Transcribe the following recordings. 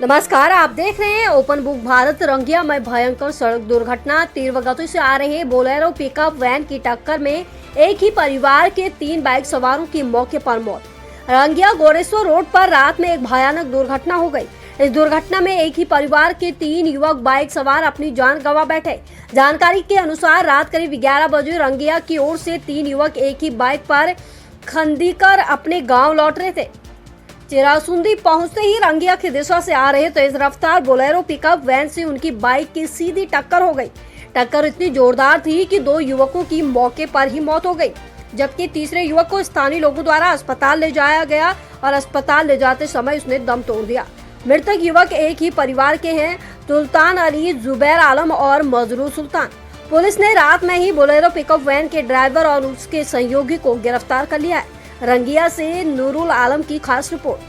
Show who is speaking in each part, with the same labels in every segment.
Speaker 1: नमस्कार, आप देख रहे हैं ओपन बुक भारत। रंगिया में भयंकर सड़क दुर्घटना। तीव्र गति से आ रहे बोलेरो पिकअप वैन की टक्कर में एक ही परिवार के 3 बाइक सवारों की मौके पर मौत। रंगिया गोरेश्वर रोड पर रात में एक भयानक दुर्घटना हो गई। इस दुर्घटना में एक ही परिवार के 3 युवक बाइक सवार अपनी जान गंवा बैठे। जानकारी के अनुसार रात करीब 11 बजे रंगिया की ओर से 3 युवक एक ही बाइक पर खंदीकर अपने गाँव लौट रहे थे। चिरासुंदी पहुंचते ही रंगिया की दिशा से आ रहे तेज रफ्तार बोलेरो पिकअप वैन से उनकी बाइक की सीधी टक्कर हो गई। टक्कर इतनी जोरदार थी कि 2 युवकों की मौके पर ही मौत हो गई, जबकि तीसरे युवक को स्थानीय लोगों द्वारा अस्पताल ले जाया गया और अस्पताल ले जाते समय उसने दम तोड़ दिया। मृतक युवक एक ही परिवार के हैं, सुल्तान अली, जुबैर आलम और मजरूर सुल्तान। पुलिस ने रात में ही बोलेरो पिकअप वैन के ड्राइवर और उसके सहयोगी को गिरफ्तार कर लिया है। रंगिया से नूरुल आलम की खास रिपोर्ट।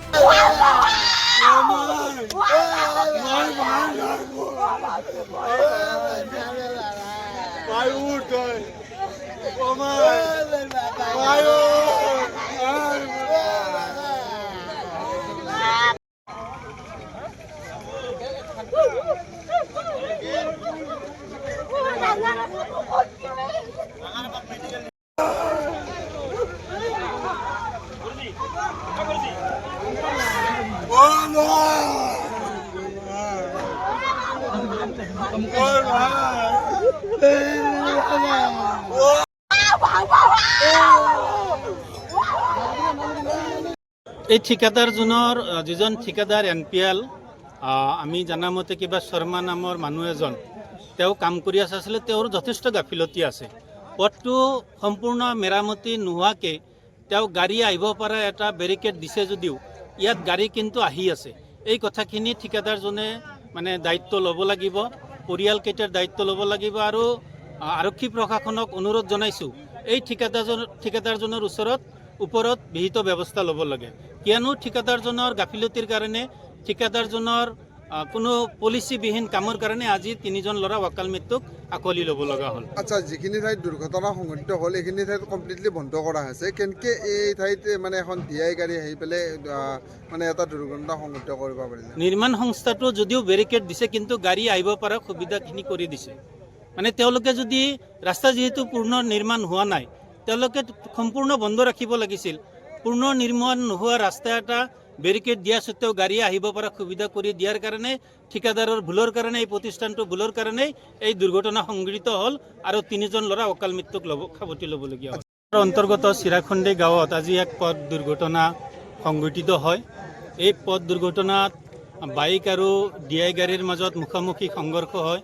Speaker 2: এই ঠিকাদাৰজনৰ যিজন ঠিকাদাৰ NPL আমি জানামতে কিবা শৰ্মা নামৰ মানুহ এজন তেওঁ কাম কৰি আছিলে। তেওঁৰ যথেষ্ট গাফিলতি আছে। পথটো সম্পূৰ্ণ মেৰামতি নোহোৱাকৈ তেওঁ গাড়ী আহিব পৰা এটা বেৰিকেড দিছে যদিও ইয়াত গাড়ী কিন্তু আহি আছে। এই কথাখিনি ঠিকাদাৰজনে মানে দায়িত্ব ল'ব লাগিব, পৰিয়ালকেইটাৰ দায়িত্ব ল'ব লাগিব আৰু আৰক্ষী প্ৰশাসনক অনুৰোধ জনাইছোঁ এই ঠিকাদাৰজনৰ ওপৰত বিহিত ব্যৱস্থা ল'ব লাগে। কিয়নো ঠিকাদাৰজনৰ গাফিলতিৰ কাৰণে ঠিকাদাৰজনৰ কোনো পলিচিবিহীন কামৰ কাৰণে আজি 3জন ল'ৰা অকাল মৃত্যুক আকোৱালি ল'ব লগা হ'ল।
Speaker 3: আচ্ছা, যিখিনি ঠাইত দুৰ্ঘটনা সংঘটিত হ'ল এইখিনি ঠাইত কমপ্লিটলি বন্ধ কৰা হৈছে। কেনেকৈ এই ঠাইত মানে এখন DI গাড়ী আহি পেলাই মানে এটা দুৰ্ঘটনা সংঘটিত কৰিব পাৰিলে?
Speaker 2: নিৰ্মাণ সংস্থাটো যদিও বেৰিকেড দিছে কিন্তু গাড়ী আহিব পৰা সুবিধাখিনি কৰি দিছে। মানে তেওঁলোকে যদি ৰাস্তা যিহেতু পূৰ্ণ নিৰ্মাণ হোৱা নাই তেওঁলোকে সম্পূৰ্ণ বন্ধ ৰাখিব লাগিছিল। পূৰ্ণ নিৰ্মাণ নোহোৱা ৰাস্তা এটা বেৰিকেড দিয়া সত্ত্বেও গাড়ী আহিব পৰা সুবিধা কৰি দিয়াৰ কাৰণে ঠিকাদাৰৰ ভুলৰ কাৰণে এই প্ৰতিষ্ঠানটোৰ ভুলৰ কাৰণেই এই দুৰ্ঘটনা সংঘটিত হ'ল আৰু 3জন ল'ৰা অকাল মৃত্যুক সাৱটি ল'বলগীয়া হ'ল। অন্তৰ্গত চিৰাখণ্ডী গাঁৱত আজি এক পথ দুৰ্ঘটনা সংঘটিত হয়। এই পথ দুৰ্ঘটনাত বাইক আৰু DI গাড়ীৰ মাজত মুখামুখি সংঘৰ্ষ হয়।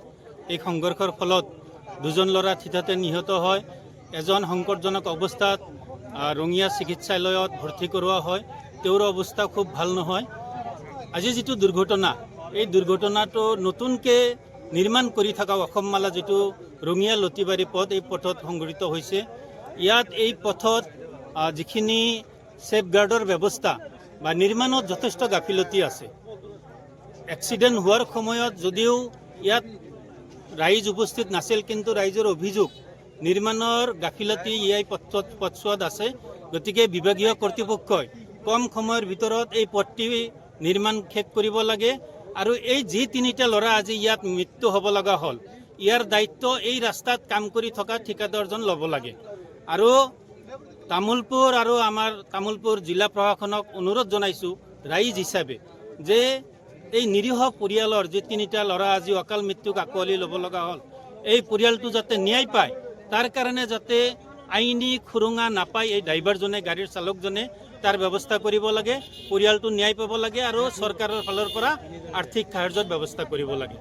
Speaker 2: এই সংঘৰ্ষৰ ফলত 2জন ল'ৰা থিতাতে নিহত হয়। এজন সংকটজনক অৱস্থাত ৰঙিয়া চিকিৎসালয়ত ভৰ্তি কৰোৱা হয়। তেওঁৰ অৱস্থা খুব ভাল নহয়। আজি যিটো দুৰ্ঘটনা এই দুৰ্ঘটনাটো নতুনকৈ নিৰ্মাণ কৰি থকা অসমমালা যিটো ৰঙিয়া লতিবাৰী পথ এই পথত সংঘটিত হৈছে। ইয়াত এই পথত যিখিনি ছেফগাৰ্ডৰ ব্যৱস্থা বা নিৰ্মাণত যথেষ্ট গাফিলতি আছে। এক্সিডেণ্ট হোৱাৰ সময়ত যদিও ইয়াত ৰাইজ উপস্থিত নাছিল কিন্তু ৰাইজৰ অভিযোগ নিৰ্মাণৰ গাফিলতি এই পথছোৱাত আছে। গতিকে বিভাগীয় কৰ্তৃপক্ষই কম সময়ৰ ভিতৰত এই পথটি নিৰ্মাণ শেষ কৰিব লাগে আৰু এই যি 3টা ল'ৰা আজি ইয়াত মৃত্যু হ'ব লগা হ'ল ইয়াৰ দায়িত্ব এই ৰাস্তাত কাম কৰি থকা ঠিকাদাৰজন ল'ব লাগে। আৰু তামোলপুৰ আৰু আমাৰ তামোলপুৰ জিলা প্ৰশাসনক অনুৰোধ জনাইছোঁ ৰাইজ হিচাপে যে এই নিৰীহ পৰিয়ালৰ যি 3টা ল'ৰা আজি অকাল মৃত্যুক আকোৱালি ল'ব লগা হ'ল এই পৰিয়ালটো যাতে ন্যায় পায় তাৰ কাৰণে যাতে আইনী খুৰুঙা নাপায় এই ড্ৰাইভাৰজনে গাড়ীৰ চালকজনে তাৰ ব্যৱস্থা কৰিব লাগে। পৰিয়ালটো ন্যায় পাব লাগে আৰু চৰকাৰৰ ফালৰ পৰা আৰ্থিক সাহায্যৰ ব্যৱস্থা কৰিব লাগে।